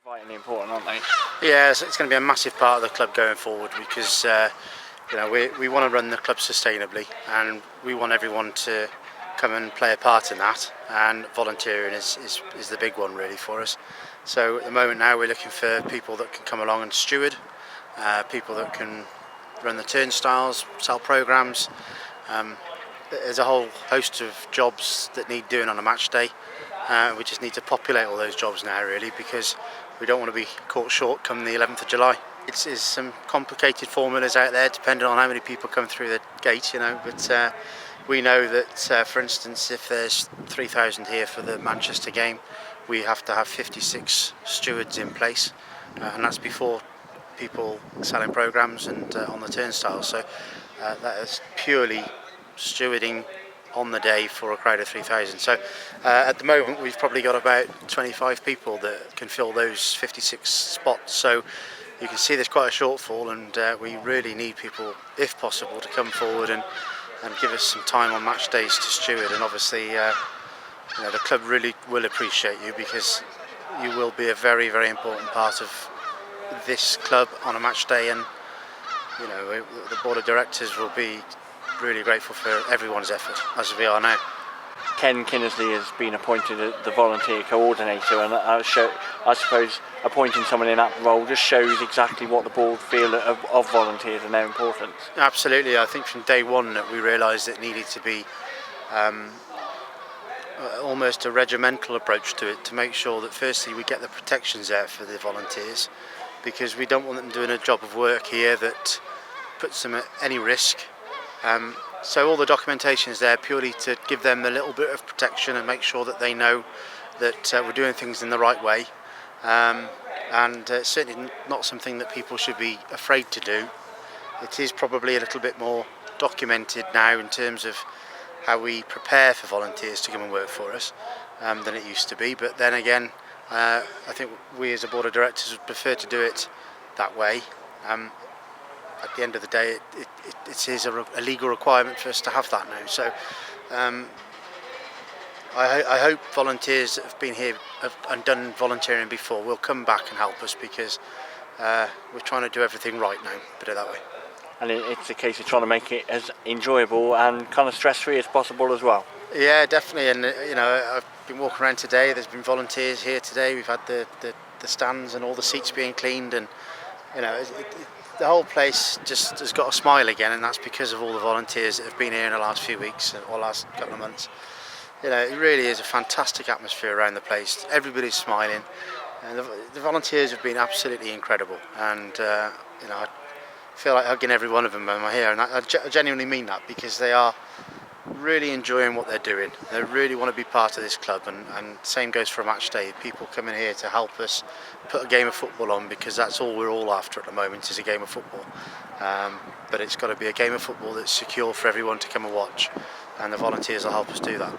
vitally important, aren't they? Yeah, so it's going to be a massive part of the club going forward because we want to run the club sustainably and we want everyone to come and play a part in that, and volunteering is the big one really for us. So at the moment now we're looking for people that can come along and steward, people that can run the turnstiles, sell programmes. There's a whole host of jobs that need doing on a match day. We just need to populate all those jobs now really, because we don't want to be caught short come the 11th of July. It's some complicated formulas out there depending on how many people come through the gate, but we know that for instance if there's 3,000 here for the Manchester game, we have to have 56 stewards in place, and that's before people selling programmes and on the turnstiles. So that is purely stewarding on the day for a crowd of 3,000. So at the moment we've probably got about 25 people that can fill those 56 spots. So you can see there's quite a shortfall, and we really need people, if possible, to come forward and give us some time on match days to steward. And obviously the club really will appreciate you, because you will be a very, very important part of this club on a match day, and the board of directors will be really grateful for everyone's effort, as we are now. Ken Kinnersley has been appointed as the volunteer coordinator, and I suppose appointing someone in that role just shows exactly what the board feel of volunteers and their importance. Absolutely. I think from day one that we realised it needed to be almost a regimental approach to it, to make sure that firstly we get the protections there for the volunteers, because we don't want them doing a job of work here that puts them at any risk. So all the documentation is there purely to give them a little bit of protection and make sure that they know that we're doing things in the right way, and certainly not something that people should be afraid to do. It is probably a little bit more documented now in terms of how we prepare for volunteers to come and work for us than it used to be, but then again I think we as a board of directors would prefer to do it that way. At the end of the day, it is a legal requirement for us to have that now. So I hope volunteers that have been here and done volunteering before will come back and help us, because we're trying to do everything right now, put it that way. And it's a case of trying to make it as enjoyable and kind of stress-free as possible as well. Yeah, definitely. And I've been walking around today. There's been volunteers here today. We've had the stands and all the seats being cleaned, and the whole place just has got a smile again, and that's because of all the volunteers that have been here in the last few weeks or last couple of months. It really is a fantastic atmosphere around the place. Everybody's smiling, and the volunteers have been absolutely incredible. And I feel like hugging every one of them when I'm here, and I genuinely mean that, because they are really enjoying what they're doing. They really want to be part of this club, and same goes for a match day. People coming here to help us put a game of football on, because that's all we're all after at the moment, is a game of football. But it's got to be a game of football that's secure for everyone to come and watch, and the volunteers will help us do that.